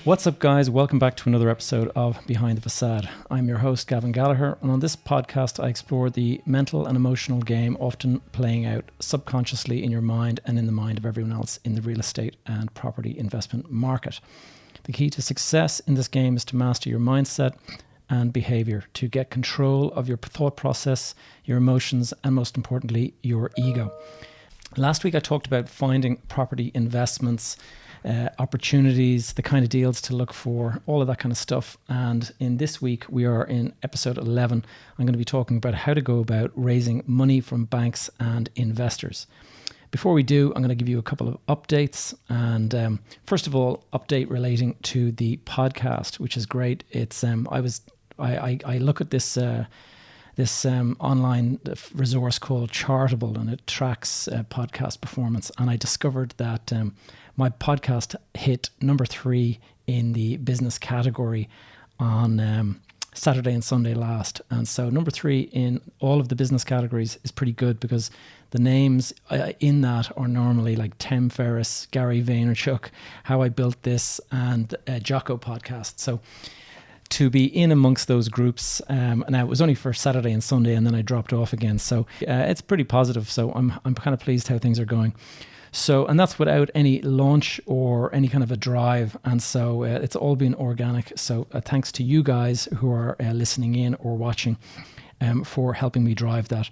What's up, guys? Welcome back to another episode of Behind the Facade. I'm your host, Gavin Gallagher, and on this podcast, I explore the mental and emotional game often playing out subconsciously in your mind and in the mind of everyone else in the real estate and property investment market. The key to success in this game is to master your mindset and behavior, to get control of your thought process, your emotions, and most importantly, your ego. Last week, I talked about finding property investments, opportunities, the kind of deals to look for, all of that kind of stuff. And in this week, we are in episode 11. I'm going to be talking about how to go about raising money from banks and investors. Before we do, I'm going to give you a couple of updates. And first of all, update relating to the podcast, which is great. It's I look at this online resource called Chartable, and it tracks podcast performance. And I discovered that my podcast hit number 3 in the business category on Saturday and Sunday last. And so number 3 in all of the business categories is pretty good, because the names in that are normally like Tim Ferriss, Gary Vaynerchuk, How I Built This, and Jocko Podcast. So to be in amongst those groups, now it was only for Saturday and Sunday, and then I dropped off again. So it's pretty positive. So I'm kind of pleased how things are going. So, and that's without any launch or any kind of a drive. And so it's all been organic. So thanks to you guys who are listening in or watching for helping me drive that.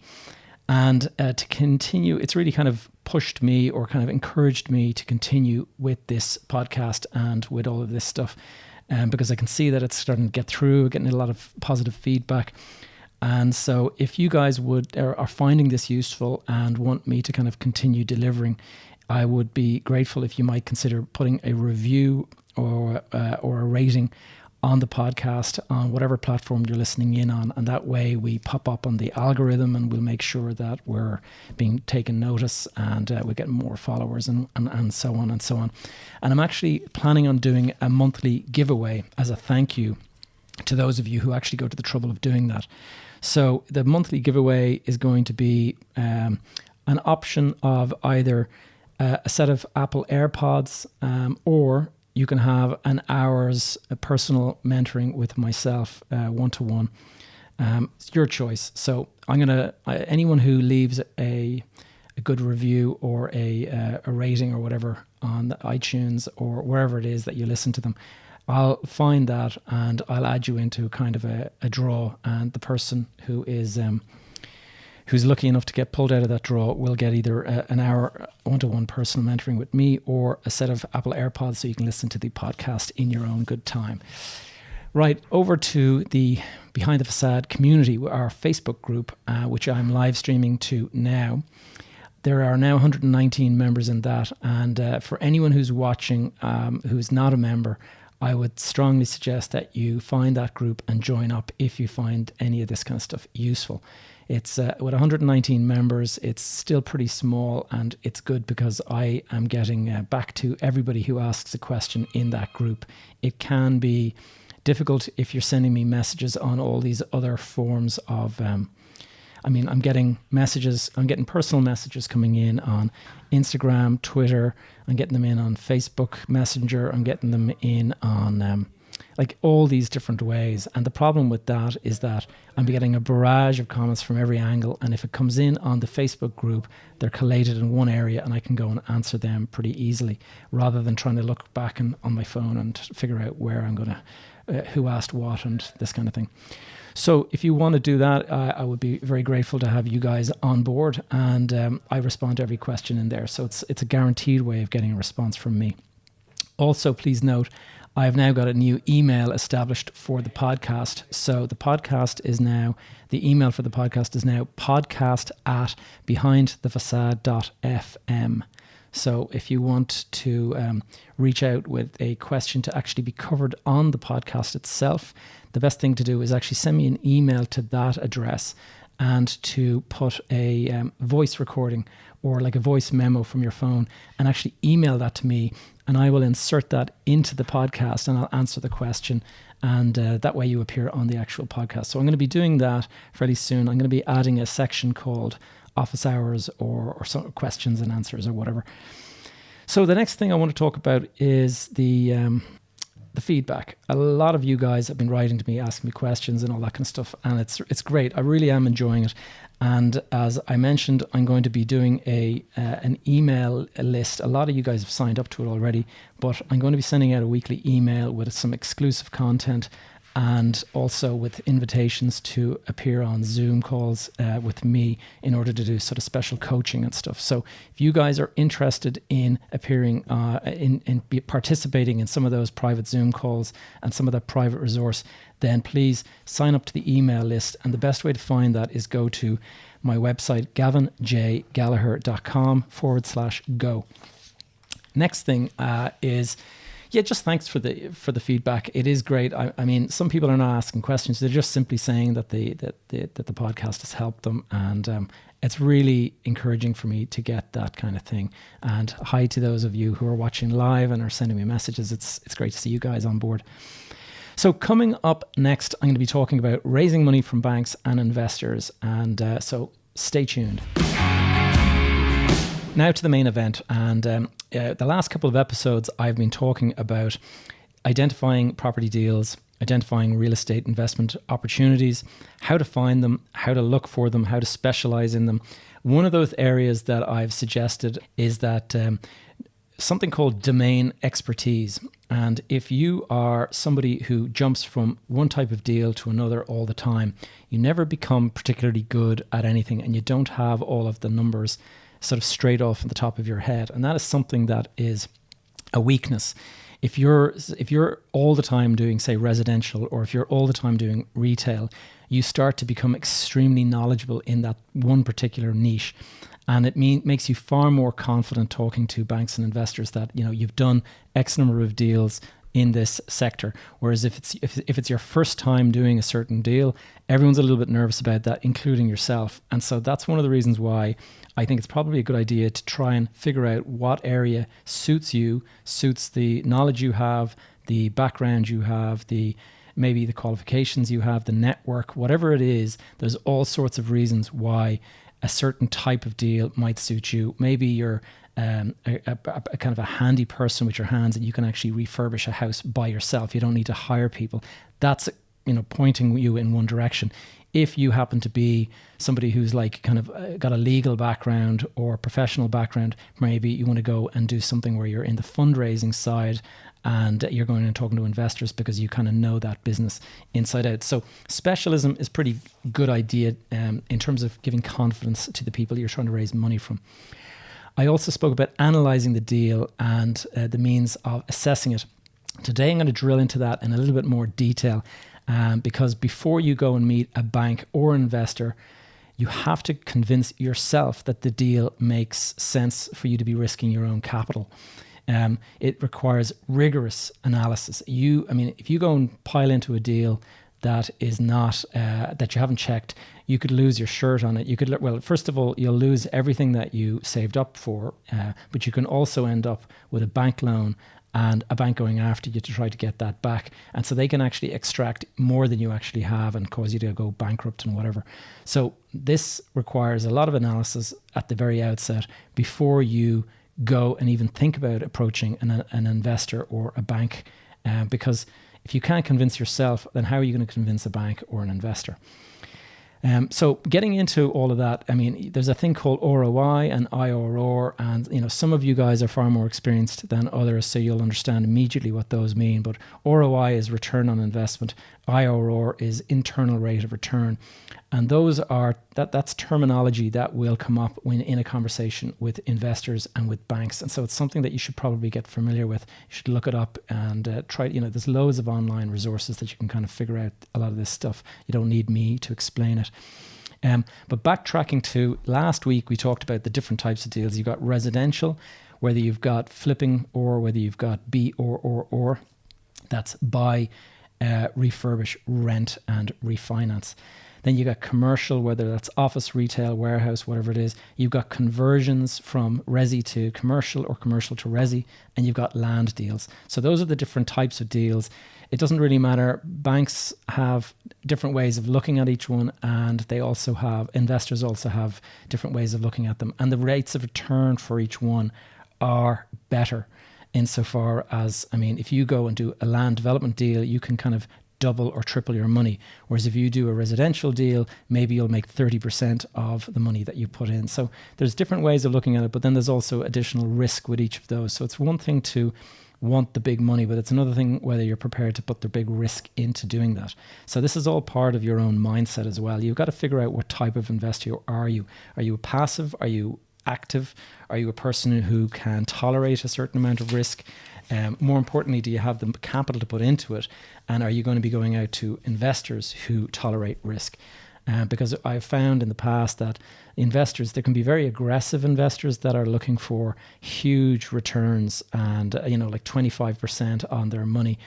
And to continue, it's really kind of pushed me or kind of encouraged me to continue with this podcast and with all of this stuff. Because I can see that it's starting to get through, getting a lot of positive feedback. And so if you guys are finding this useful and want me to kind of continue delivering, I would be grateful if you might consider putting a review or a rating on the podcast on whatever platform you're listening in on. And that way we pop up on the algorithm, and we'll make sure that we're being taken notice, and we're getting more followers and so on and so on. And I'm actually planning on doing a monthly giveaway as a thank you to those of you who actually go to the trouble of doing that. So the monthly giveaway is going to be an option of either a set of Apple AirPods, or you can have an hour's personal mentoring with myself, one-to-one. It's your choice. So I'm going to, anyone who leaves a good review or a rating or whatever on the iTunes or wherever it is that you listen to them, I'll find that and I'll add you into kind of a draw. And the person who is who's lucky enough to get pulled out of that draw will get either an hour one-to-one personal mentoring with me, or a set of Apple AirPods so you can listen to the podcast in your own good time. Right, over to the Behind the Facade community, our Facebook group, which I'm live streaming to now. There are now 119 members in that. And for anyone who's watching who's not a member, I would strongly suggest that you find that group and join up if you find any of this kind of stuff useful. It's with 119 members, it's still pretty small, and it's good because I am getting back to everybody who asks a question in that group. It can be difficult if you're sending me messages on all these other forms of I'm getting messages, I'm getting personal messages coming in on Instagram, Twitter, I'm getting them in on Facebook Messenger, I'm getting them in on like all these different ways. And the problem with that is that I'm getting a barrage of comments from every angle. And if it comes in on the Facebook group, they're collated in one area and I can go and answer them pretty easily, rather than trying to look back on my phone and figure out where I'm going to, who asked what and this kind of thing. So if you want to do that, I would be very grateful to have you guys on board. And I respond to every question in there. So it's a guaranteed way of getting a response from me. Also, please note, I have now got a new email established for the podcast. So the email for the podcast is now podcast@behindthefacade.fm. So if you want to reach out with a question to actually be covered on the podcast itself, the best thing to do is actually send me an email to that address, and to put a voice recording or like a voice memo from your phone and actually email that to me, and I will insert that into the podcast and I'll answer the question, and that way you appear on the actual podcast. So I'm going to be doing that fairly soon. I'm going to be adding a section called office hours or some questions and answers or whatever. So the next thing I want to talk about is the the feedback. A lot of you guys have been writing to me, asking me questions and all that kind of stuff, and it's great. I really am enjoying it. And as I mentioned, I'm going to be doing an email list. A lot of you guys have signed up to it already, but I'm going to be sending out a weekly email with some exclusive content and also with invitations to appear on Zoom calls with me in order to do sort of special coaching and stuff. So if you guys are interested in appearing, in participating in some of those private Zoom calls and some of that private resource, then please sign up to the email list. And the best way to find that is go to my website, gavinjgallagher.com/go. Next thing is... yeah, just thanks for the feedback. It is great. I mean, some people are not asking questions; they're just simply saying that the podcast has helped them, and it's really encouraging for me to get that kind of thing. And hi to those of you who are watching live and are sending me messages. It's great to see you guys on board. So coming up next, I'm going to be talking about raising money from banks and investors, and so stay tuned. Now to the main event, and the last couple of episodes I've been talking about identifying property deals, identifying real estate investment opportunities, how to find them, how to look for them, how to specialize in them. One of those areas that I've suggested is that something called domain expertise. And if you are somebody who jumps from one type of deal to another all the time, you never become particularly good at anything, and you don't have all of the numbers sort of straight off the top of your head. And that is something that is a weakness. If you're all the time doing, say, residential, or if you're all the time doing retail, you start to become extremely knowledgeable in that one particular niche. And it makes you far more confident talking to banks and investors that, you know, you've done X number of deals in this sector. Whereas if it's your first time doing a certain deal, everyone's a little bit nervous about that, including yourself. And so that's one of the reasons why I think it's probably a good idea to try and figure out what area suits you, suits the knowledge you have, the background you have, maybe the qualifications you have, the network, whatever it is. There's all sorts of reasons why a certain type of deal might suit you. Maybe you're a kind of a handy person with your hands and you can actually refurbish a house by yourself. You don't need to hire people. That's, you know, pointing you in one direction. If you happen to be somebody who's like kind of got a legal background or professional background, maybe you want to go and do something where you're in the fundraising side and you're going and talking to investors because you kind of know that business inside out. So specialism is pretty good idea in terms of giving confidence to the people you're trying to raise money from. I also spoke about analyzing the deal and the means of assessing it. Today I'm going to drill into that in a little bit more detail. Because before you go and meet a bank or investor, you have to convince yourself that the deal makes sense for you to be risking your own capital. It requires rigorous analysis. If you go and pile into a deal that is not, that you haven't checked, you could lose your shirt on it. First of all, you'll lose everything that you saved up for, but you can also end up with a bank loan and a bank going after you to try to get that back. And so they can actually extract more than you actually have and cause you to go bankrupt and whatever. So this requires a lot of analysis at the very outset before you go and even think about approaching an investor or a bank. Because if you can't convince yourself, then how are you going to convince a bank or an investor? So getting into all of that, I mean, there's a thing called ROI and IRR, and you know, some of you guys are far more experienced than others, so you'll understand immediately what those mean. But ROI is return on investment, IRR is internal rate of return, and that's terminology that will come up when in a conversation with investors and with banks. And so it's something that you should probably get familiar with. You should look it up and try. You know, there's loads of online resources that you can kind of figure out a lot of this stuff. You don't need me to explain it. But backtracking to last week, we talked about the different types of deals. You've got residential, whether you've got flipping or whether you've got B or. That's buy, refurbish, rent, and refinance. Then you got commercial, whether that's office, retail, warehouse, whatever it is. You've got conversions from resi to commercial or commercial to resi, and you've got land deals. So those are the different types of deals. It doesn't really matter. Banks have different ways of looking at each one, and investors also have different ways of looking at them. And the rates of return for each one are better. insofar as, I mean, if you go and do a land development deal, you can kind of double or triple your money. Whereas if you do a residential deal, maybe you'll make 30% of the money that you put in. So there's different ways of looking at it, but then there's also additional risk with each of those. So it's one thing to want the big money, but it's another thing whether you're prepared to put the big risk into doing that. So this is all part of your own mindset as well. You've got to figure out what type of investor are you. Are you a passive? Are you active? Are you a person who can tolerate a certain amount of risk? More importantly, do you have the capital to put into it? And are you going to be going out to investors who tolerate risk? Because I've found in the past that investors, there can be very aggressive investors that are looking for huge returns and, like 25% on their money.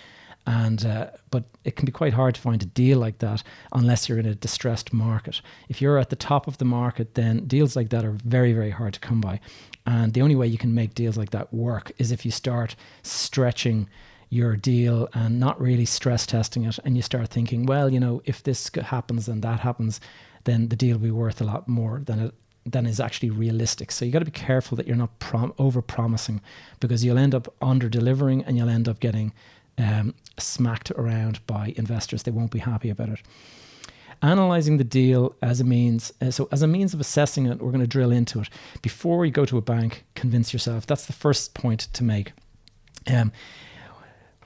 And but it can be quite hard to find a deal like that unless you're in a distressed market. If you're at the top of the market, then deals like that are very, very hard to come by. And the only way you can make deals like that work is if you start stretching your deal and not really stress testing it, and you start thinking, well, if this happens and that happens, then the deal will be worth a lot more than is actually realistic. So you got to be careful that you're not over promising, because you'll end up under delivering and you'll end up getting smacked around by investors. They won't be happy about it. Analyzing the deal as a means, as a means of assessing it, we're going to drill into it. Before you go to a bank, convince yourself. That's the first point to make.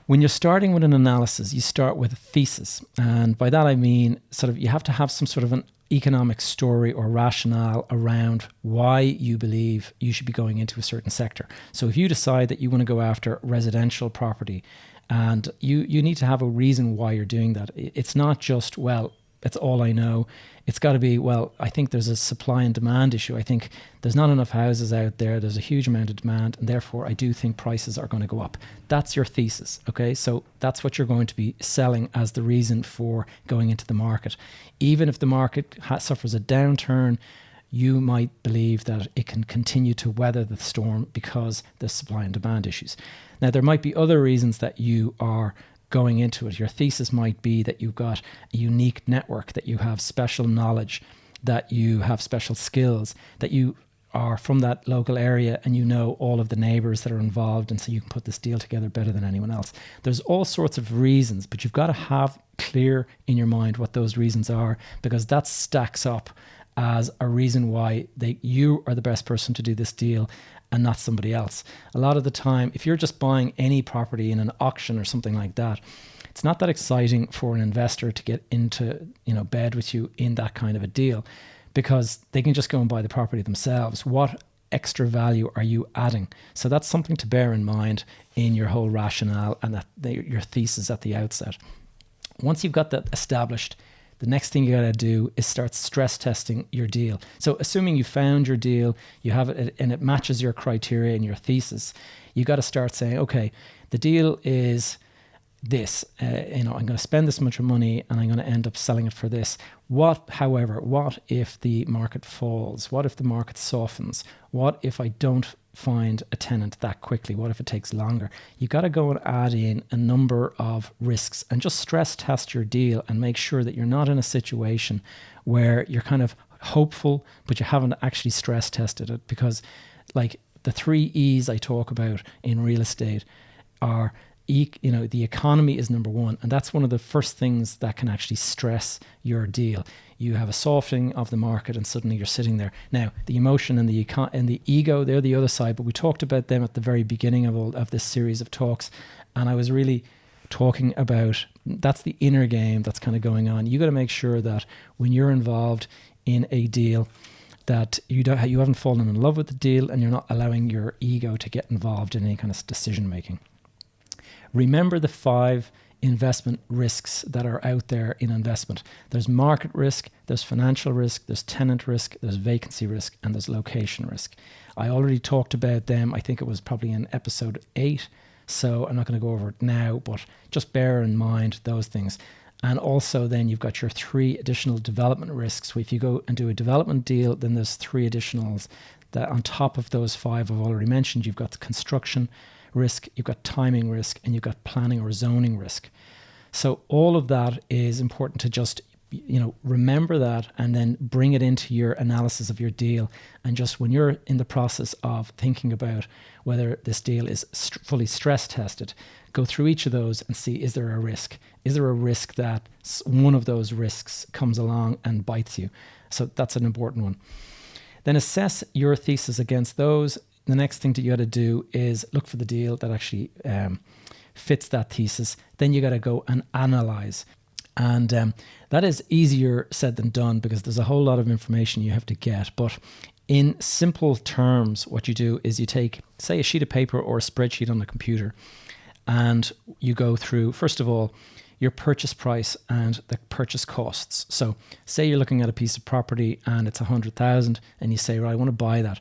When you're starting with an analysis, you start with a thesis. And by that I mean you have to have some sort of an economic story or rationale around why you believe you should be going into a certain sector. So if you decide that you want to go after residential property, and you need to have a reason why you're doing that. It's not just, well, it's all I know. It's got to be, well, I think there's a supply and demand issue. I think there's not enough houses out there. There's a huge amount of demand, and therefore I do think prices are going to go up. That's your thesis, okay? So that's what you're going to be selling as the reason for going into the market. Even if the market suffers a downturn, you might believe that it can continue to weather the storm because there's supply and demand issues. Now, there might be other reasons that you are going into it. Your thesis might be that you've got a unique network, that you have special knowledge, that you have special skills, that you are from that local area and you know all of the neighbors that are involved, and so you can put this deal together better than anyone else. There's all sorts of reasons, but you've got to have clear in your mind what those reasons are, because that stacks up as a reason why you are the best person to do this deal and not somebody else. A lot of the time, if you're just buying any property in an auction or something like that, it's not that exciting for an investor to get into bed with you in that kind of a deal, because they can just go and buy the property themselves. What extra value are you adding? So that's something to bear in mind in your whole rationale and your thesis at the outset. Once you've got that established, the next thing you got to do is start stress testing your deal. So assuming you found your deal, you have it and it matches your criteria and your thesis, you got to start saying, okay, the deal is this, I'm going to spend this much money and I'm going to end up selling it for this. However, what if the market falls? What if the market softens? What if I don't find a tenant that quickly? What if it takes longer? You got to go and add in a number of risks and just stress test your deal and make sure that you're not in a situation where you're kind of hopeful, but you haven't actually stress tested it. Because like the 3 E's I talk about in real estate are, the economy is number one, and that's one of the first things that can actually stress your deal. You have a softening of the market and suddenly you're sitting there. Now, the emotion and the ego, they're the other side, but we talked about them at the very beginning of this series of talks, and I was really talking about that's the inner game that's kind of going on. You got to make sure that when you're involved in a deal, that you haven't fallen in love with the deal and you're not allowing your ego to get involved in any kind of decision making. Remember the 5 investment risks that are out there in investment. There's market risk, there's financial risk, there's tenant risk, there's vacancy risk, and there's location risk. I already talked about them. I think it was probably in episode 8, so I'm not going to go over it now, but just bear in mind those things. And also then you've got your 3 additional development risks. So if you go and do a development deal, then there's 3 additionals that on top of those 5 I've already mentioned. You've got the construction risk, you've got timing risk, and you've got planning or zoning risk. So all of that is important to just remember that and then bring it into your analysis of your deal. And just when you're in the process of thinking about whether this deal is fully stress tested, go through each of those and see, is there a risk? Is there a risk that one of those risks comes along and bites you? So that's an important one. Then assess your thesis against those. The next thing that you got to do is look for the deal that actually fits that thesis. Then you got to go and analyze. And that is easier said than done because there's a whole lot of information you have to get. But in simple terms, what you do is you take, say, a sheet of paper or a spreadsheet on the computer, and you go through, first of all, your purchase price and the purchase costs. So say you're looking at a piece of property and it's 100,000 and you say, right, I want to buy that.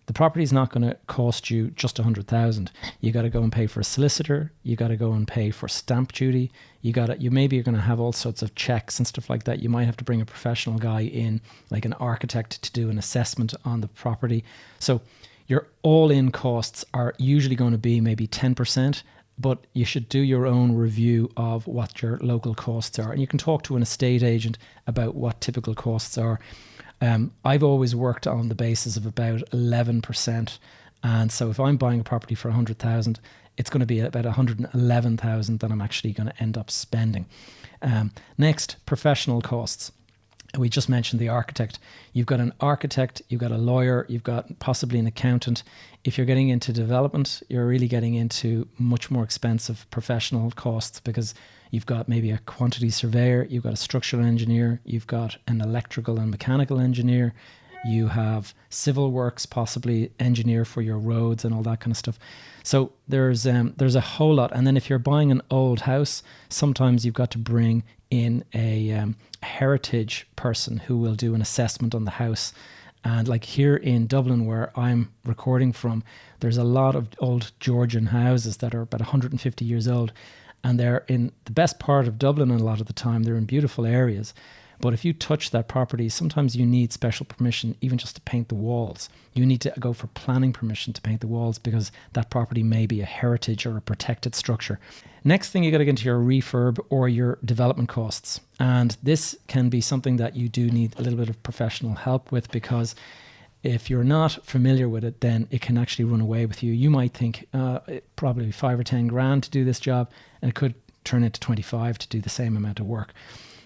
The property is not going to cost you just 100,000. You got to go and pay for a solicitor. You got to go and pay for stamp duty. You maybe you're going to have all sorts of checks and stuff like that. You might have to bring a professional guy in, like an architect, to do an assessment on the property. So your all-in costs are usually going to be maybe 10%, but you should do your own review of what your local costs are. And you can talk to an estate agent about what typical costs are. I've always worked on the basis of about 11. And so if I'm buying a property for 100,000, it's going to be about 111,000 that I'm actually going to end up spending. Next, professional costs. We just mentioned the architect. You've got an architect, you've got a lawyer, you've got possibly an accountant. If you're getting into development, you're really getting into much more expensive professional costs because you've got maybe a quantity surveyor, you've got a structural engineer, you've got an electrical and mechanical engineer, you have civil works, possibly engineer for your roads and all that kind of stuff. So there's a whole lot. And then if you're buying an old house, sometimes you've got to bring in a heritage person who will do an assessment on the house. And like here in Dublin, where I'm recording from, there's a lot of old Georgian houses that are about 150 years old. And they're in the best part of Dublin, and a lot of the time they're in beautiful areas. But if you touch that property, sometimes you need special permission even just to paint the walls. You need to go for planning permission to paint the walls because that property may be a heritage or a protected structure. Next thing, you got to get into your refurb or your development costs. And this can be something that you do need a little bit of professional help with, because if you're not familiar with it, then it can actually run away with you. You might think probably 5 or 10 grand to do this job, and it could turn into 25 to do the same amount of work.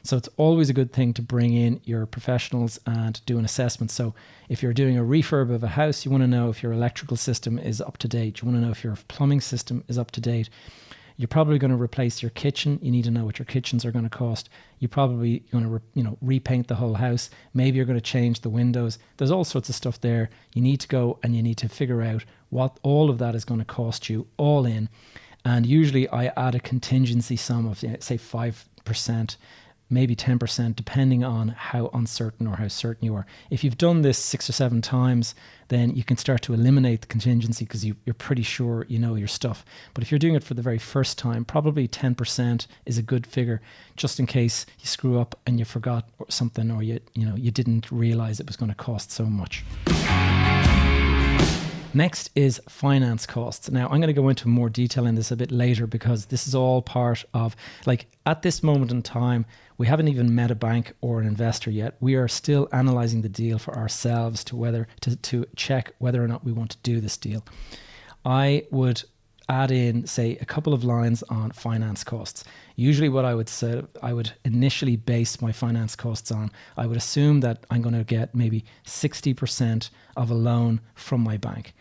So it's always a good thing to bring in your professionals and do an assessment. So if you're doing a refurb of a house, you want to know if your electrical system is up to date. You want to know if your plumbing system is up to date. You're probably going to replace your kitchen. You need to know what your kitchens are going to cost. You're probably going to repaint the whole house. Maybe you're going to change the windows. There's all sorts of stuff there. You need to go and you need to figure out what all of that is going to cost you all in. And usually I add a contingency sum of, say, 5%. Maybe 10%, depending on how uncertain or how certain you are. If you've done this 6 or 7 times, then you can start to eliminate the contingency because you're pretty sure you know your stuff. But if you're doing it for the very first time, probably 10% is a good figure, just in case you screw up and you forgot something, or you didn't realize it was going to cost so much. Next is finance costs. Now, I'm going to go into more detail in this a bit later because this is all part of, at this moment in time, we haven't even met a bank or an investor yet. We are still analyzing the deal for ourselves to check whether or not we want to do this deal. I would add in, say, a couple of lines on finance costs. Usually what I would say, I would initially base my finance costs on, I would assume that I'm going to get maybe 60% of a loan from my bank.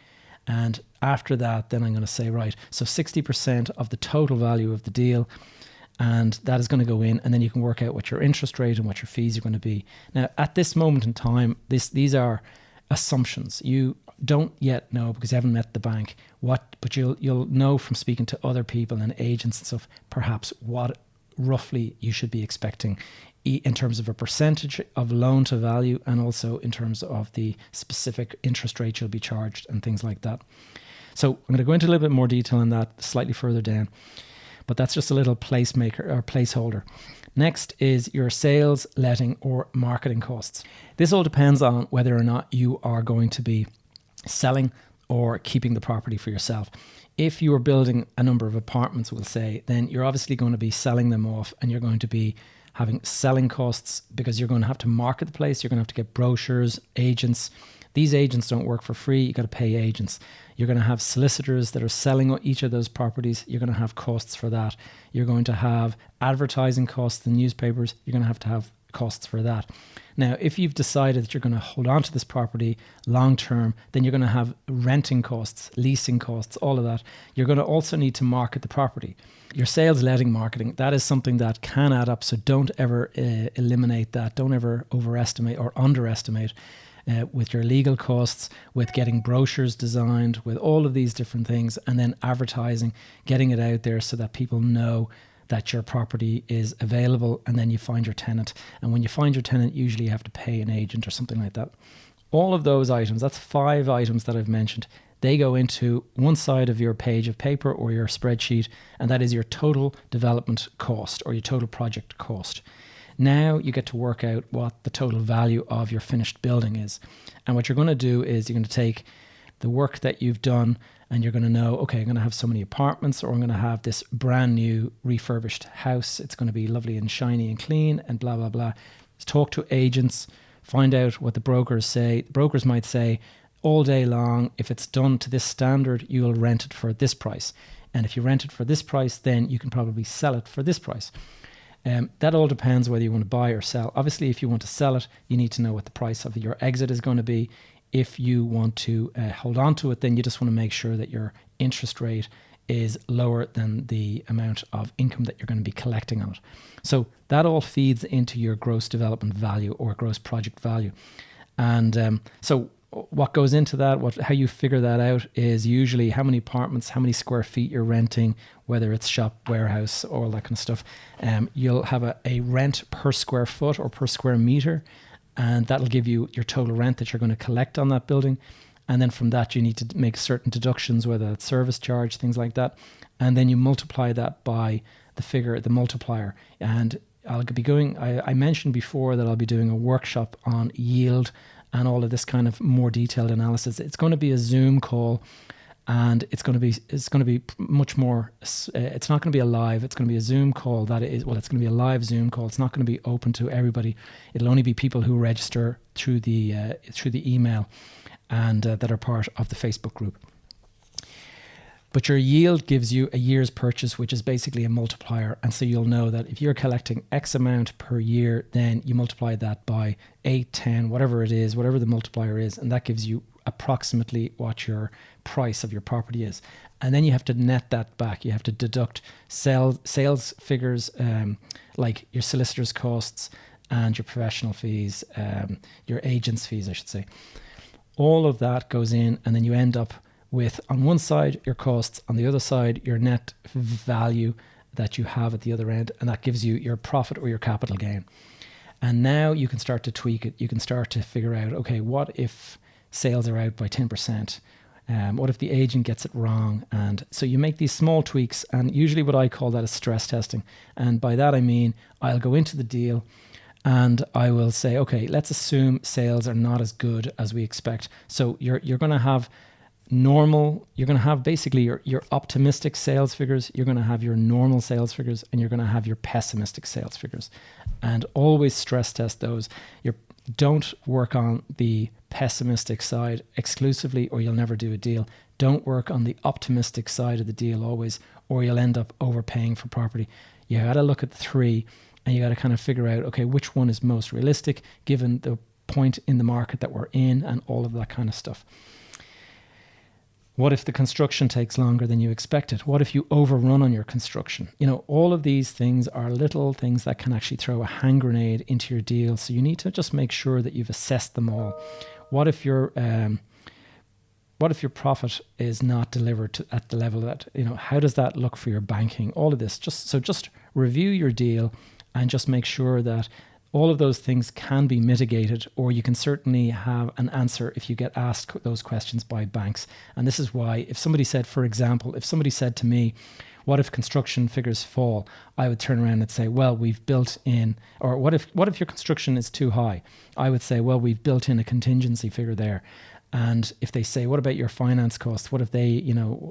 And after that, then I'm going to say, right, so 60% of the total value of the deal, and that is going to go in, and then you can work out what your interest rate and what your fees are going to be. Now, at this moment in time, these are assumptions. You don't yet know, because you haven't met the bank, but you'll know from speaking to other people and agents and stuff, perhaps what roughly you should be expecting in terms of a percentage of loan to value, and also in terms of the specific interest rate you'll be charged and things like that. So I'm going to go into a little bit more detail on that slightly further down, but that's just a little placeholder. Next is your sales, letting, or marketing costs. This all depends on whether or not you are going to be selling or keeping the property for yourself. If you are building a number of apartments, we'll say, then you're obviously going to be selling them off, and you're going to be having selling costs because you're going to have to market the place. You're going to have to get brochures, agents. These agents don't work for free. You got to pay agents. You're going to have solicitors that are selling each of those properties. You're going to have costs for that. You're going to have advertising costs in newspapers. You're going to have costs for that. Now, if you've decided that you're going to hold on to this property long term, then you're going to have renting costs, leasing costs, all of that. You're going to also need to market the property. Your sales, letting, marketing, that is something that can add up. So don't ever eliminate that. Don't ever overestimate or underestimate with your legal costs, with getting brochures designed, with all of these different things, and then advertising, getting it out there so that people know that your property is available, and then you find your tenant. And when you find your tenant, usually you have to pay an agent or something like that. All of those items, that's 5 items that I've mentioned, they go into one side of your page of paper or your spreadsheet, and that is your total development cost or your total project cost. Now you get to work out what the total value of your finished building is. And what you're going to do is you're going to take the work that you've done, and you're going to know, okay, I'm going to have so many apartments, or I'm going to have this brand new refurbished house. It's going to be lovely and shiny and clean and blah, blah, blah. Just talk to agents, find out what the brokers say. The brokers might say all day long, if it's done to this standard, you'll rent it for this price. And if you rent it for this price, then you can probably sell it for this price. That all depends whether you want to buy or sell. Obviously, if you want to sell it, you need to know what the price of your exit is going to be. If you want to hold on to it, then you just want to make sure that your interest rate is lower than the amount of income that you're going to be collecting on it. So that all feeds into your gross development value or gross project value. And so what goes into that, how you figure that out is usually how many apartments, how many square feet you're renting, whether it's shop, warehouse, all that kind of stuff. You'll have a rent per square foot or per square meter, and that'll give you your total rent that you're going to collect on that building. And then from that, you need to make certain deductions, whether it's service charge, things like that. And then you multiply that by the figure, the multiplier. And I'll be going, I mentioned before that I'll be doing a workshop on yield and all of this kind of more detailed analysis. It's going to be a Zoom call, and it's going to be much more, it's not going to be a live, it's going to be a Zoom call. It's going to be a live Zoom call. It's not going to be open to everybody. It'll only be people who register through the email and that are part of the Facebook group. But your yield gives you a year's purchase, which is basically a multiplier. And so you'll know that if you're collecting X amount per year, then you multiply that by 8, 10, whatever it is, whatever the multiplier is. And that gives you approximately what your price of your property is. And then you have to net that back. You have to deduct sales figures like your solicitor's costs and your professional fees, your agent's fees, I should say. All of that goes in, and then you end up with, on one side, your costs, on the other side, your net value that you have at the other end, and that gives you your profit or your capital gain. And now you can start to tweak it. You can start to figure out, okay, what if sales are out by 10%? What if the agent gets it wrong? And so you make these small tweaks, and usually what I call that is stress testing. And by that I mean I'll go into the deal and I will say, okay, let's assume sales are not as good as we expect. So you're going to have you're going to have basically your optimistic sales figures, you're going to have your normal sales figures, and you're going to have your pessimistic sales figures. And always stress test those. Don't work on the pessimistic side exclusively, or you'll never do a deal. Don't work on the optimistic side of the deal always, or you'll end up overpaying for property. You got to look at the 3, and you got to kind of figure out, okay, which one is most realistic given the point in the market that we're in and all of that kind of stuff. What if the construction takes longer than you expected? What if you overrun on your construction? All of these things are little things that can actually throw a hand grenade into your deal. So you need to just make sure that you've assessed them all. What if your profit is not delivered at the level that, how does that look for your banking? All of this. Just review your deal and just make sure that all of those things can be mitigated, or you can certainly have an answer if you get asked those questions by banks. And this is why, if somebody said, for example, if somebody said to me, what if construction figures fall? I would turn around and say, well, we've built in, or what if your construction is too high? I would say, well, we've built in a contingency figure there. And if they say, what about your finance costs? What if they,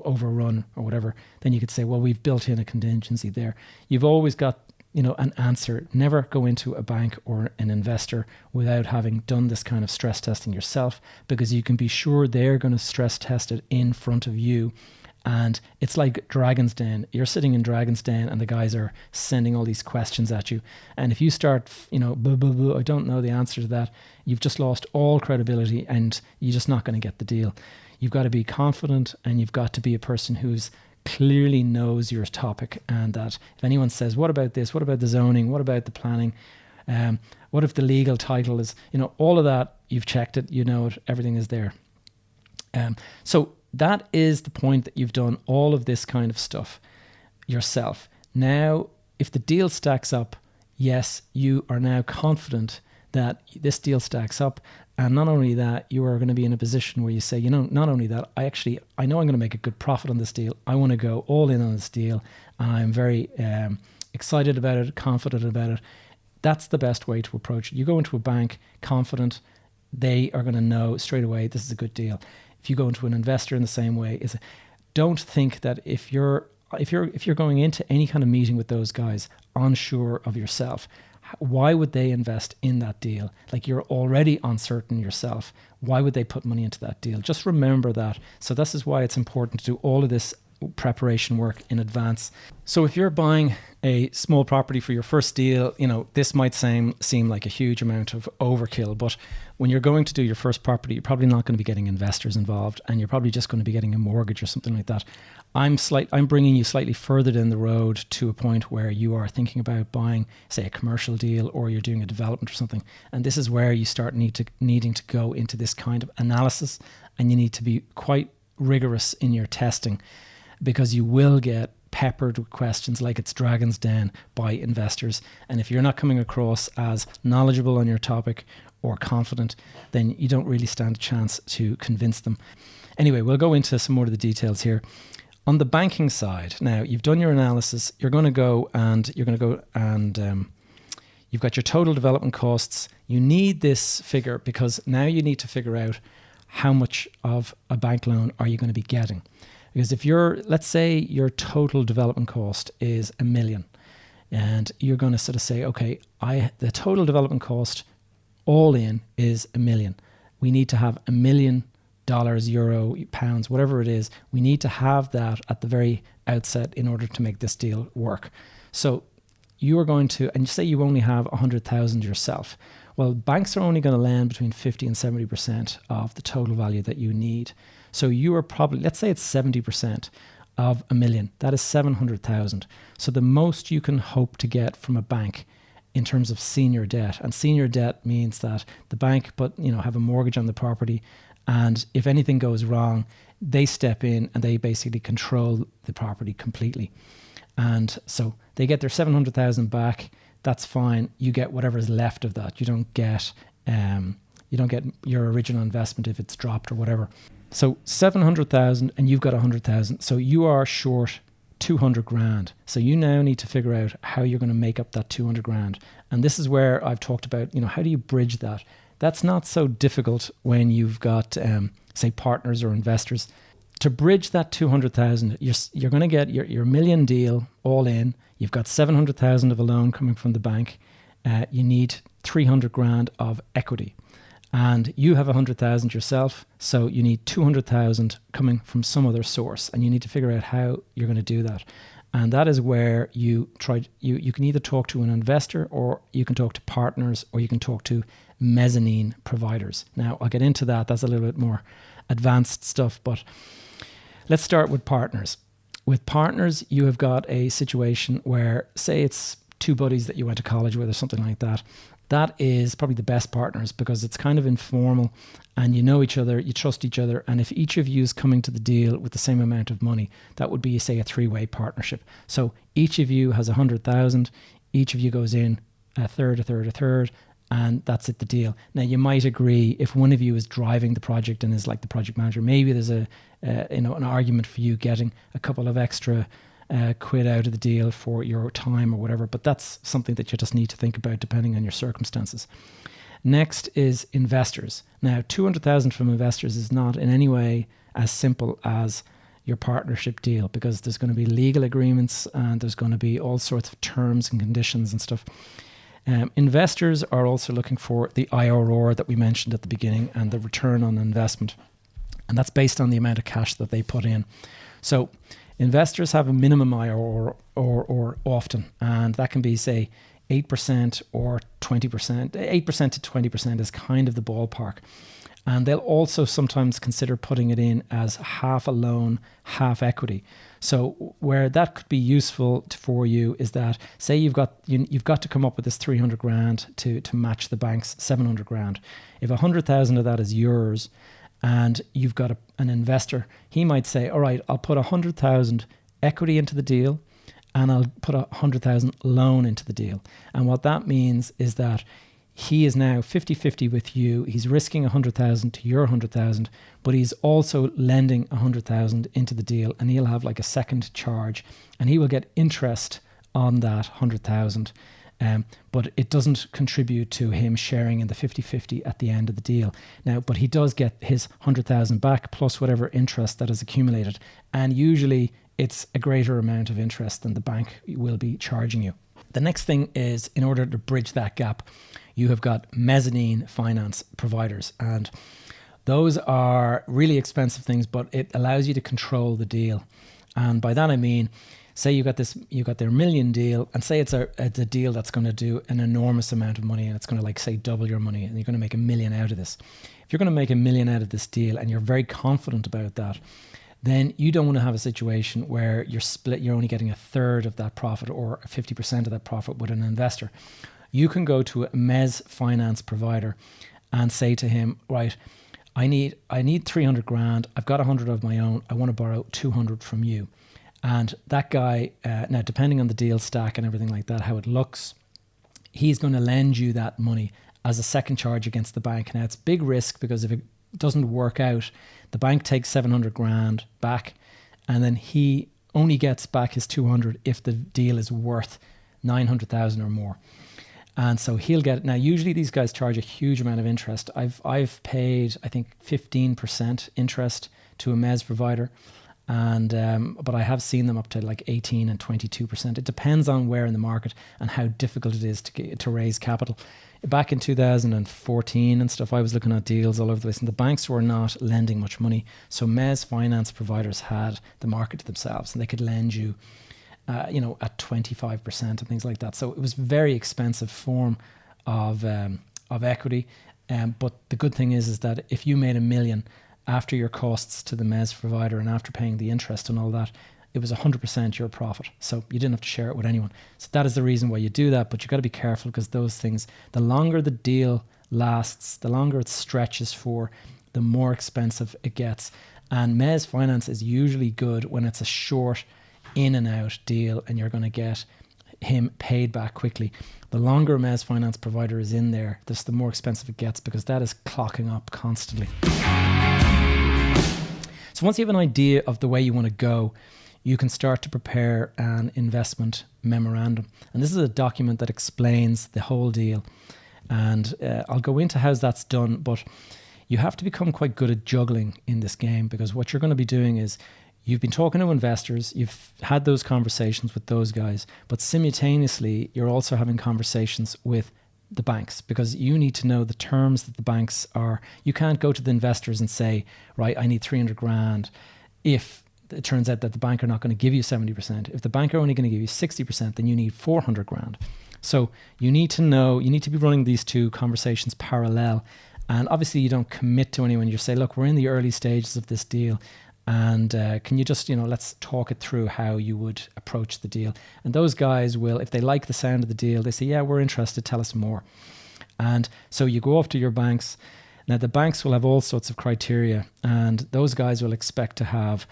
overrun or whatever? Then you could say, well, we've built in a contingency there. You've always got an answer. Never go into a bank or an investor without having done this kind of stress testing yourself, because you can be sure they're going to stress test it in front of you. And it's like Dragon's Den. You're sitting in Dragon's Den and the guys are sending all these questions at you. And if you start, blah, blah, blah, I don't know the answer to that, you've just lost all credibility and you're just not going to get the deal. You've got to be confident, and you've got to be a person who's clearly knows your topic, and that if anyone says, what about this? What about the zoning? What about the planning? What if the legal title is, all of that, you've checked it, you know it, everything is there. So that is the point, that you've done all of this kind of stuff yourself. Now, if the deal stacks up, yes, you are now confident that this deal stacks up. And not only that, you are going to be in a position where you say, not only that, I know I'm going to make a good profit on this deal. I want to go all in on this deal. And I'm very excited about it, confident about it. That's the best way to approach it. You go into a bank confident, they are going to know straight away this is a good deal. If you go into an investor in the same way, don't think that if you're going into any kind of meeting with those guys unsure of yourself, why would they invest in that deal? Like, you're already uncertain yourself. Why would they put money into that deal? Just remember that. So this is why it's important to do all of this preparation work in advance. So if you're buying a small property for your first deal, this might seem like a huge amount of overkill, but when you're going to do your first property, you're probably not going to be getting investors involved, and you're probably just going to be getting a mortgage or something like that. I'm bringing you slightly further down the road to a point where you are thinking about buying, say, a commercial deal, or you're doing a development or something. And this is where you start needing to go into this kind of analysis, and you need to be quite rigorous in your testing, because you will get peppered with questions like it's Dragon's Den by investors. And if you're not coming across as knowledgeable on your topic or confident, then you don't really stand a chance to convince them. Anyway, we'll go into some more of the details here. On the banking side, now you've done your analysis, you're going to go and you've got your total development costs. You need this figure because now you need to figure out how much of a bank loan are you going to be getting. Because if let's say your total development cost is $1 million, and you're going to sort of say, okay, the total development cost all in is $1 million. We need to have $1 million, euro, pounds, whatever it is. We need to have that at the very outset in order to make this deal work. So you are going to, and you say you only have 100,000 yourself. Well, banks are only going to lend between 50 and 70% of the total value that you need. So you are probably, let's say it's 70% of $1 million. That is 700,000. So the most you can hope to get from a bank in terms of senior debt, and senior debt means that the bank, have a mortgage on the property, and if anything goes wrong, they step in and they basically control the property completely. And so they get their 700,000 back. That's fine. You get whatever is left of that. You don't get your original investment if it's dropped or whatever. So 700,000 and you've got 100,000. So you are short 200 grand. So you now need to figure out how you're going to make up that 200 grand. And this is where I've talked about, how do you bridge that? That's not so difficult when you've got, say, partners or investors. To bridge that 200,000, you're going to get your $1 million deal all in. You've got 700,000 of a loan coming from the bank. You need 300 grand of equity. And you have 100,000 yourself, so you need 200,000 coming from some other source, and you need to figure out how you're going to do that. And that is where you can either talk to an investor, or you can talk to partners, or you can talk to mezzanine providers. Now, I'll get into that. That's a little bit more advanced stuff, but let's start with partners. With partners, you have got a situation where, say it's two buddies that you went to college with or something like that. That is probably the best partners because it's kind of informal and you know each other, you trust each other. And if each of you is coming to the deal with the same amount of money, that would be, say, a three-way partnership. So each of you has 100,000, each of you goes in a third, and that's it, the deal. Now, you might agree if one of you is driving the project and is like the project manager, maybe there's an argument for you getting a couple of extra quid out of the deal for your time or whatever, but that's something that you just need to think about depending on your circumstances. Next is investors. Now, 200,000 from investors is not in any way as simple as your partnership deal, because there's going to be legal agreements and there's going to be all sorts of terms and conditions and stuff. Investors are also looking for the IRR that we mentioned at the beginning and the return on investment. And that's based on the amount of cash that they put in. So investors have a minimum IRR or often, and that can be, say, 8% or 20%. 8% to 20% is kind of the ballpark. And they'll also sometimes consider putting it in as half a loan, half equity. So where that could be useful for you is that, say you've got to come up with this 300 grand to match the bank's 700 grand. If 100,000 of that is yours, and you've got an investor, he might say, all right, I'll put 100,000 equity into the deal, and I'll put 100,000 loan into the deal. And what that means is that he is now 50-50 with you. He's risking 100,000 to your 100,000, but he's also lending 100,000 into the deal, and he'll have like a second charge, and he will get interest on that 100,000. But it doesn't contribute to him sharing in the 50-50 at the end of the deal. Now, but he does get his 100,000 back plus whatever interest that is accumulated. And usually it's a greater amount of interest than the bank will be charging you. The next thing is, in order to bridge that gap, you have got mezzanine finance providers. And those are really expensive things, but it allows you to control the deal. And by that I mean, say you got their $1 million deal, and say it's a deal that's going to do an enormous amount of money, and it's going to, like, say, double your money, and you're going to make $1 million out of this. If you're going to make $1 million out of this deal and you're very confident about that, then you don't want to have a situation where you're only getting a third of that profit or 50% of that profit with an investor. You can go to a mezz finance provider and say to him, right, I need 300 grand. I've got 100 of my own. I want to borrow 200 from you. And that guy, now depending on the deal stack and everything like that, how it looks, he's going to lend you that money as a second charge against the bank. Now it's big risk, because if it doesn't work out, the bank takes 700 grand back, and then he only gets back his 200 if the deal is worth 900,000 or more. And so he'll get it. Now, usually these guys charge a huge amount of interest. I've paid, I think, 15% interest to a mezz provider. And but I have seen them up to like 18 and 22%. It depends on where in the market and how difficult it is to raise capital. Back in 2014 and stuff, I was looking at deals all over the place, and the banks were not lending much money. So mezz finance providers had the market to themselves, and they could lend you, at 25% and things like that. So it was a very expensive form of equity. But the good thing is that if you made $1 million after your costs to the mezz provider and after paying the interest and all that, it was 100% your profit. So you didn't have to share it with anyone. So that is the reason why you do that. But you got to be careful, because those things, the longer the deal lasts, the longer it stretches for, the more expensive it gets. And mezz finance is usually good when it's a short in and out deal and you're going to get him paid back quickly. The longer a mezz finance provider is in there, the more expensive it gets, because that is clocking up constantly. So once you have an idea of the way you want to go, you can start to prepare an investment memorandum. And this is a document that explains the whole deal. And I'll go into how that's done, but you have to become quite good at juggling in this game, because what you're going to be doing is, you've been talking to investors, you've had those conversations with those guys, but simultaneously you're also having conversations with the banks, because you need to know the terms that the banks are. You can't go to the investors and say, right, I need 300 grand. If it turns out that the bank are not going to give you 70%, if the bank are only going to give you 60%, then you need 400 grand. So you need to know, you need to be running these two conversations parallel. And obviously you don't commit to anyone. You say, look, we're in the early stages of this deal. And can you just, let's talk it through how you would approach the deal. And those guys will, if they like the sound of the deal, they say, yeah, we're interested, tell us more. And so you go off to your banks. Now, the banks will have all sorts of criteria, and those guys will expect to have,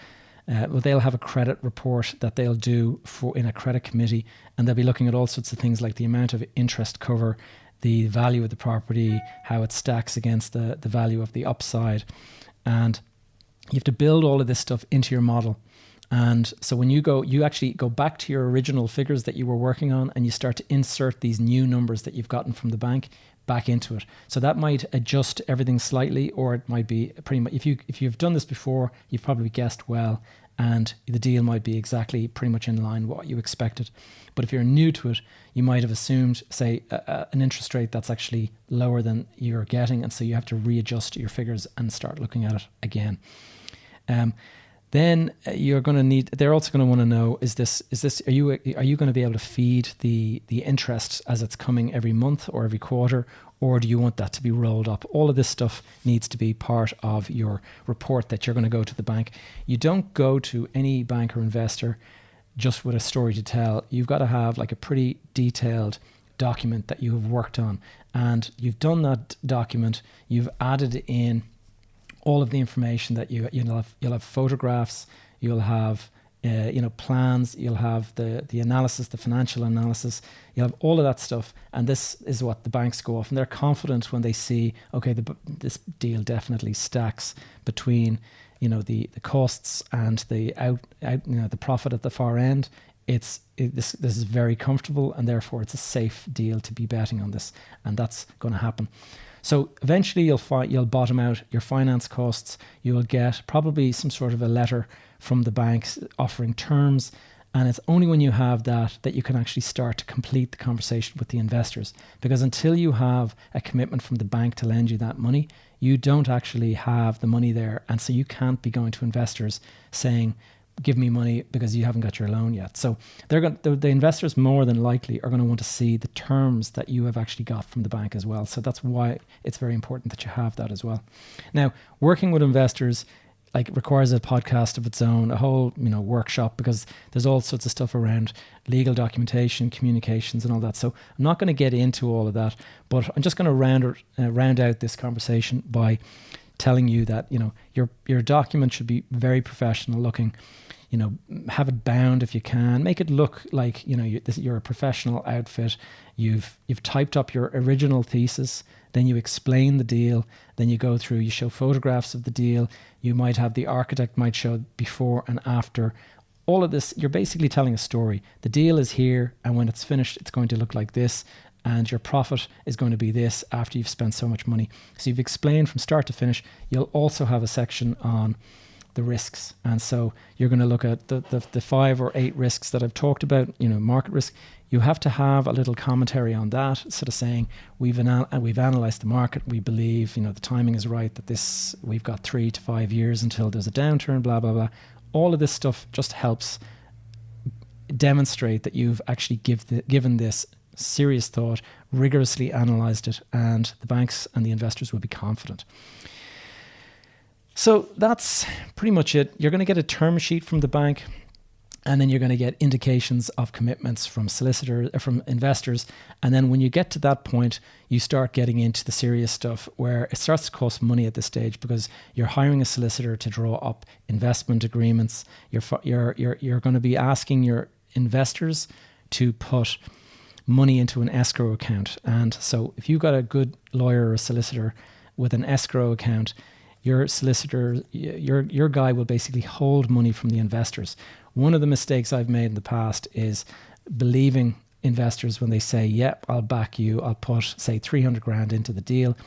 they'll have a credit report that they'll do in a credit committee, and they'll be looking at all sorts of things like the amount of interest cover, the value of the property, how it stacks against the value of the upside. And you have to build all of this stuff into your model. And so when you actually go back to your original figures that you were working on, and you start to insert these new numbers that you've gotten from the bank back into it. So that might adjust everything slightly, or it might be pretty much, if you've done this before, you've probably guessed well, and the deal might be exactly pretty much in line with what you expected. But if you're new to it, you might have assumed, say, an interest rate that's actually lower than you're getting, and so you have to readjust your figures and start looking at it again. Then you're going to need. They're also going to want to know: is this? Are you going to be able to feed the interest as it's coming every month or every quarter, or do you want that to be rolled up? All of this stuff needs to be part of your report that you're going to go to the bank. You don't go to any bank or investor just with a story to tell. You've got to have like a pretty detailed document that you have worked on, and you've done that document. You've added in all of the information that you'll have photographs, you'll have plans, you'll have the analysis, the financial analysis, you'll have all of that stuff, and this is what the banks go off, and they're confident when they see, okay, this deal definitely stacks between the costs and the the profit at the far end. This is very comfortable, and therefore it's a safe deal to be betting on this, and that's going to happen. So eventually you'll bottom out your finance costs. You will get probably some sort of a letter from the banks offering terms, and it's only when you have that you can actually start to complete the conversation with the investors. Because until you have a commitment from the bank to lend you that money, you don't actually have the money there, and so you can't be going to investors saying, give me money, because you haven't got your loan yet. So the investors more than likely are going to want to see the terms that you have actually got from the bank as well. So that's why it's very important that you have that as well. Now, working with investors requires a podcast of its own, a whole workshop, because there's all sorts of stuff around legal documentation, communications, and all that. So I'm not going to get into all of that, but I'm just going to round out this conversation by telling you that your document should be very professional looking. Have it bound if you can. Make it look like you're a professional outfit. You've typed up your original thesis, then you explain the deal, then you go through, you show photographs of the deal. You might have the architect might show before and after. All of this, you're basically telling a story. The deal is here, and when it's finished, it's going to look like this, and your profit is going to be this after you've spent so much money. So you've explained from start to finish. You'll also have a section on the risks, and so you're going to look at the 5 or 8 risks that I've talked about. Market risk. You have to have a little commentary on that, sort of saying we've analyzed the market. We believe the timing is right. That we've got 3 to 5 years until there's a downturn. Blah blah blah. All of this stuff just helps demonstrate that you've actually given this serious thought, rigorously analyzed it, and the banks and the investors will be confident. So that's pretty much it. You're going to get a term sheet from the bank, and then you're going to get indications of commitments from from investors. And then when you get to that point, you start getting into the serious stuff where it starts to cost money at this stage, because you're hiring a solicitor to draw up investment agreements. You're going to be asking your investors to put money into an escrow account. And so if you've got a good lawyer or a solicitor with an escrow account, your solicitor, your guy will basically hold money from the investors. One of the mistakes I've made in the past is believing investors when they say, yep, I'll back you, I'll put, say, 300 grand into the deal.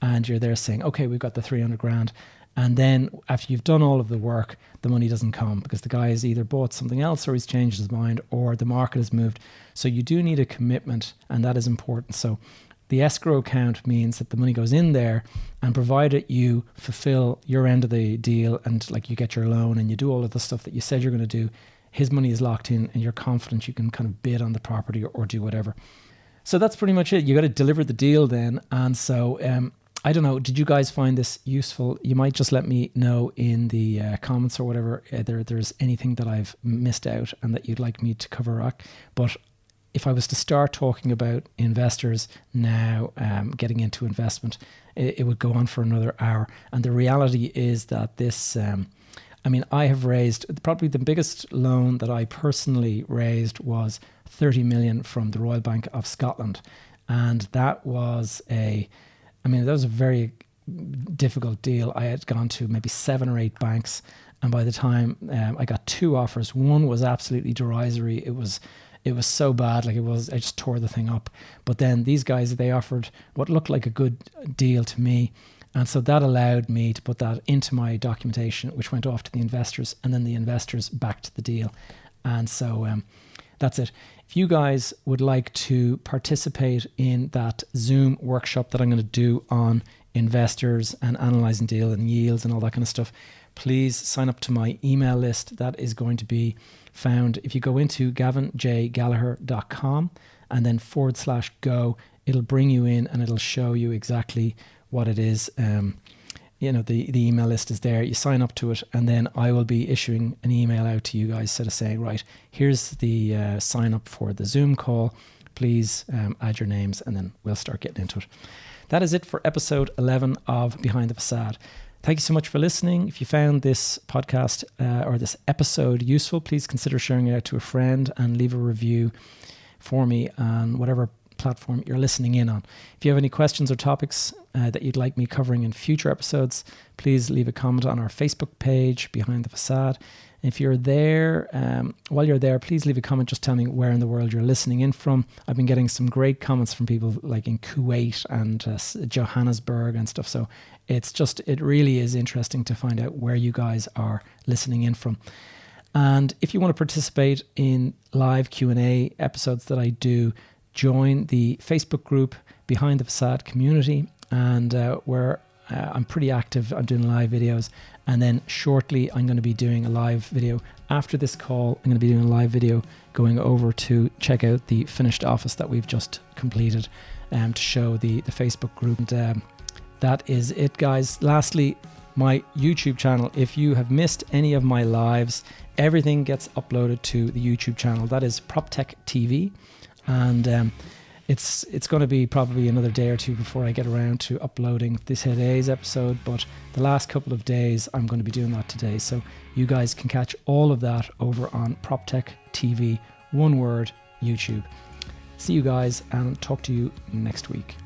And you're there saying, okay, we've got the 300 grand. And then after you've done all of the work, the money doesn't come because the guy has either bought something else or he's changed his mind or the market has moved. So you do need a commitment, and that is important. So the escrow account means that the money goes in there, and provided you fulfill your end of the deal and you get your loan and you do all of the stuff that you said you're going to do, his money is locked in and you're confident you can kind of bid on the property or do whatever. So that's pretty much it. You got to deliver the deal then. And so I don't know, did you guys find this useful? You might just let me know in the comments or whatever, there's anything that I've missed out and that you'd like me to cover up. But if I was to start talking about investors now, getting into investment, it would go on for another hour. And the reality is that this, I have raised, probably the biggest loan that I personally raised was 30 million from the Royal Bank of Scotland. And that was that was a very difficult deal. I had gone to maybe 7 or 8 banks. And by the time I got 2 offers, one was absolutely derisory. It was so bad, I just tore the thing up. But then these guys, they offered what looked like a good deal to me. And so that allowed me to put that into my documentation, which went off to the investors, and then the investors backed the deal. And so that's it. If you guys would like to participate in that Zoom workshop that I'm going to do on investors and analyzing deal and yields and all that kind of stuff, please sign up to my email list. That is going to be found if you go into gavinjgallagher.com and then /go. It'll bring you in and it'll show you exactly what it is. The email list is there. You sign up to it, and then I will be issuing an email out to you guys sort of saying, right, here's the sign up for the Zoom call. Please add your names, and then we'll start getting into it. That is it for episode 11 of Behind the Facade. Thank you so much for listening. If you found this podcast or this episode useful, please consider sharing it out to a friend and leave a review for me on whatever platform you're listening in on. If you have any questions or topics that you'd like me covering in future episodes, please leave a comment on our Facebook page, Behind the Facade. If you're there, while you're there, please leave a comment. Just tell me where in the world you're listening in from. I've been getting some great comments from people like in Kuwait and Johannesburg and stuff. So it really is interesting to find out where you guys are listening in from. And if you want to participate in live Q&A episodes that I do, join the Facebook group Behind the Facade Community, and where I'm pretty active. I'm doing live videos, and then shortly I'm going to be doing a live video after this call. I'm going to be doing a live video going over to check out the finished office that we've just completed to show the Facebook group. And that is it, guys. Lastly, my YouTube channel. If you have missed any of my lives, everything gets uploaded to the YouTube channel. That is PropTech TV. And it's going to be probably another day or two before I get around to uploading today's episode, but the last couple of days I'm going to be doing that today. So you guys can catch all of that over on PropTech TV, one word, YouTube. See you guys, and talk to you next week.